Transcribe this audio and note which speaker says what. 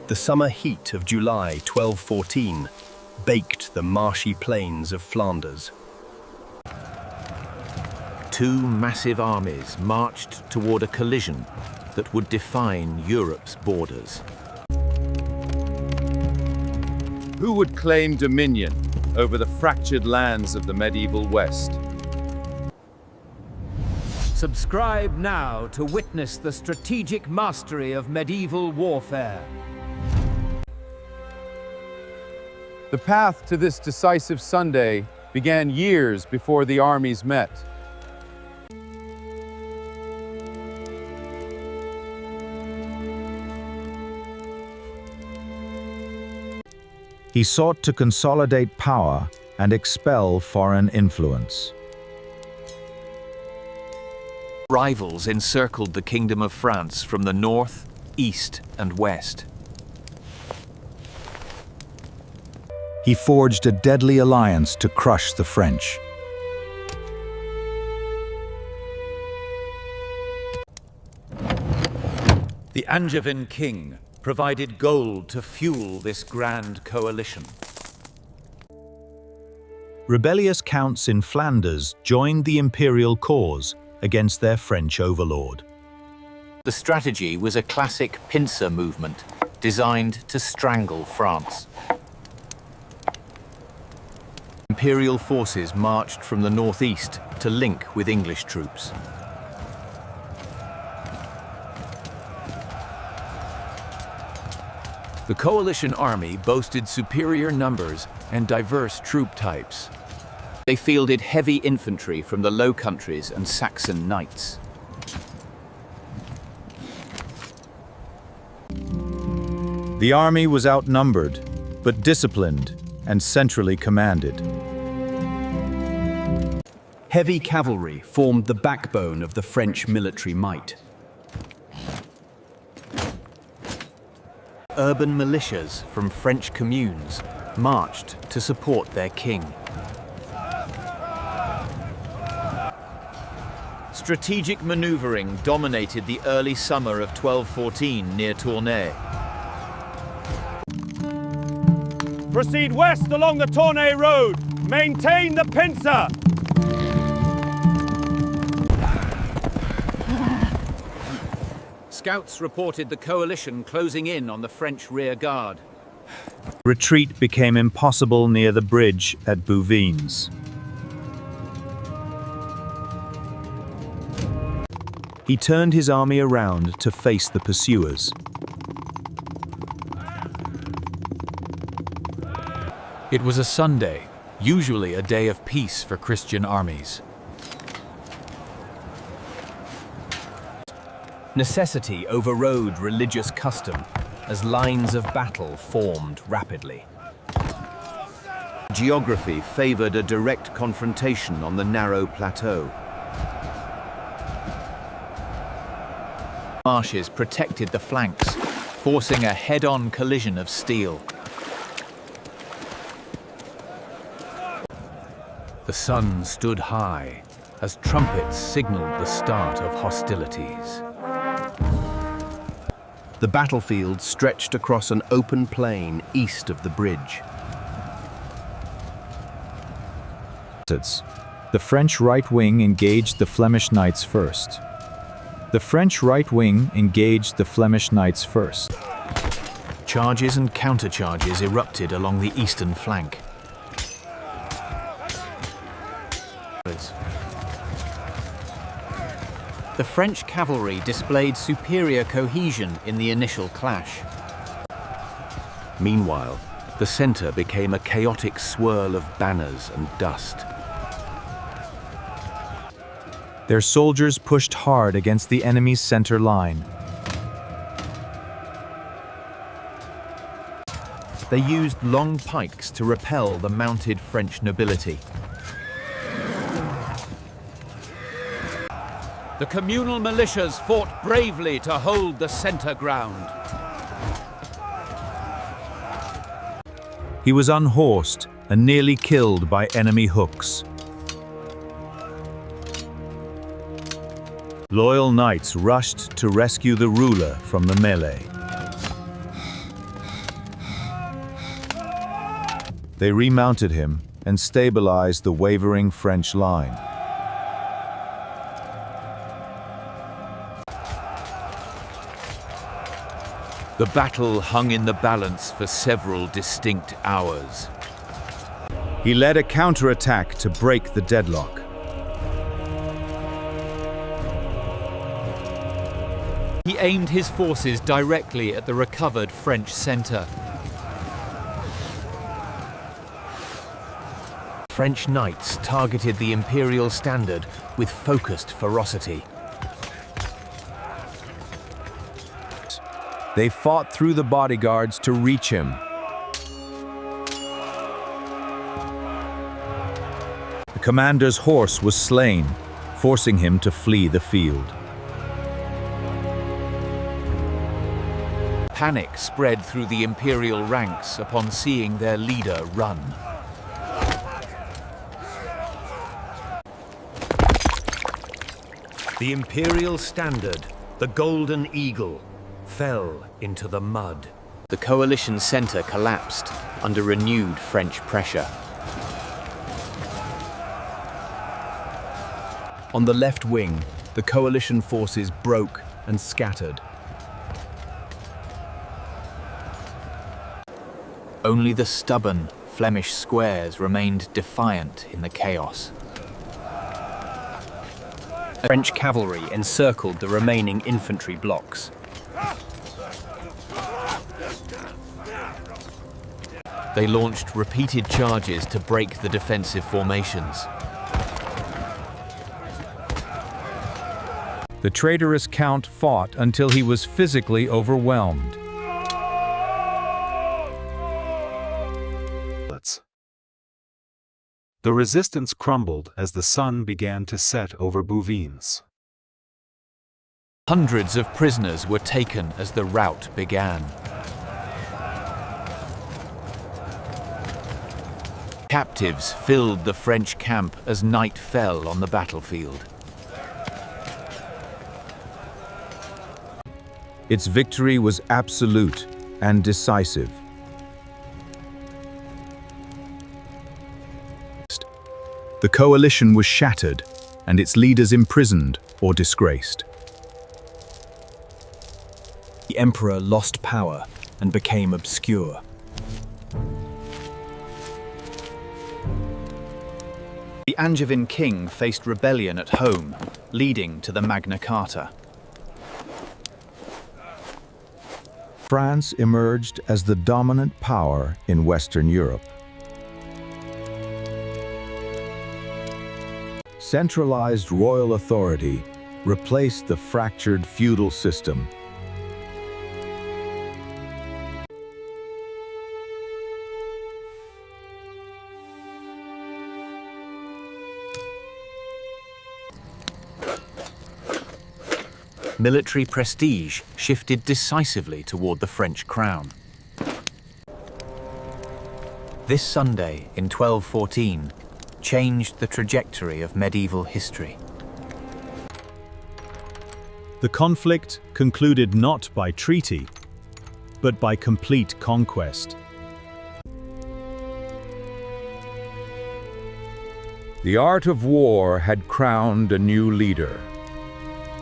Speaker 1: The summer heat of July 1214 baked the marshy plains of Flanders.
Speaker 2: Two massive armies marched toward a collision that would define Europe's borders.
Speaker 3: Who would claim dominion over the fractured lands of the medieval West?
Speaker 4: Subscribe now to witness the strategic mastery of medieval warfare.
Speaker 3: The path to this decisive Sunday began years before the armies met.
Speaker 5: He sought to consolidate power and expel foreign influence.
Speaker 2: Rivals encircled the Kingdom of France from the north, east, and west.
Speaker 5: He forged a deadly alliance to crush the French.
Speaker 2: The Angevin king provided gold to fuel this grand coalition.
Speaker 5: Rebellious counts in Flanders joined the imperial cause against their French overlord.
Speaker 2: The strategy was a classic pincer movement designed to strangle France. Imperial forces marched from the northeast to link with English troops. The coalition army boasted superior numbers and diverse troop types. They fielded heavy infantry from the Low Countries and Saxon knights.
Speaker 5: The army was outnumbered, but disciplined and centrally commanded.
Speaker 1: Heavy cavalry formed the backbone of the French military might.
Speaker 2: Urban militias from French communes marched to support their king. Strategic maneuvering dominated the early summer of 1214 near Tournai.
Speaker 6: Proceed west along the Tournai road. Maintain the pincer.
Speaker 2: Scouts reported the coalition closing in on the French rear guard.
Speaker 5: Retreat became impossible near the bridge at Bouvines. He turned his army around to face the pursuers.
Speaker 2: It was a Sunday, usually a day of peace for Christian armies.
Speaker 1: Necessity overrode religious custom as lines of battle formed rapidly.
Speaker 2: Geography favored a direct confrontation on the narrow plateau. Marshes protected the flanks, forcing a head-on collision of steel. The sun stood high as trumpets signaled the start of hostilities.
Speaker 1: The battlefield stretched across an open plain east of the bridge.
Speaker 5: The French right wing engaged the Flemish knights first.
Speaker 2: Charges and countercharges erupted along the eastern flank. The French cavalry displayed superior cohesion in the initial clash. Meanwhile, the center became a chaotic swirl of banners and dust.
Speaker 5: Their soldiers pushed hard against the enemy's center line.
Speaker 2: They used long pikes to repel the mounted French nobility. The communal militias fought bravely to hold the center ground.
Speaker 5: He was unhorsed and nearly killed by enemy hooks. Loyal knights rushed to rescue the ruler from the melee. They remounted him and stabilized the wavering French line.
Speaker 2: The battle hung in the balance for several distinct hours.
Speaker 5: He led a counterattack to break the deadlock.
Speaker 2: He aimed his forces directly at the recovered French centre.
Speaker 1: French knights targeted the Imperial standard with focused ferocity.
Speaker 5: They fought through the bodyguards to reach him. The commander's horse was slain, forcing him to flee the field.
Speaker 2: Panic spread through the Imperial ranks upon seeing their leader run.
Speaker 1: The Imperial standard, the Golden Eagle, fell into the mud.
Speaker 2: The coalition centre collapsed under renewed French pressure.
Speaker 1: On the left wing, the coalition forces broke and scattered.
Speaker 2: Only the stubborn Flemish squares remained defiant in the chaos.
Speaker 1: French cavalry encircled the remaining infantry blocks.
Speaker 2: They launched repeated charges to break the defensive formations.
Speaker 3: The traitorous Count fought until he was physically overwhelmed.
Speaker 7: The resistance crumbled as the sun began to set over Bouvines.
Speaker 2: Hundreds of prisoners were taken as the rout began. Captives filled the French camp as night fell on the battlefield.
Speaker 5: Its victory was absolute and decisive. The coalition was shattered and its leaders imprisoned or disgraced.
Speaker 1: The emperor lost power and became obscure.
Speaker 2: The Angevin king faced rebellion at home, leading to the Magna Carta.
Speaker 5: France emerged as the dominant power in Western Europe. Centralized royal authority replaced the fractured feudal system.
Speaker 2: Military prestige shifted decisively toward the French crown. This Sunday in 1214 changed the trajectory of medieval history.
Speaker 5: The conflict concluded not by treaty, but by complete conquest.
Speaker 3: The art of war had crowned a new leader.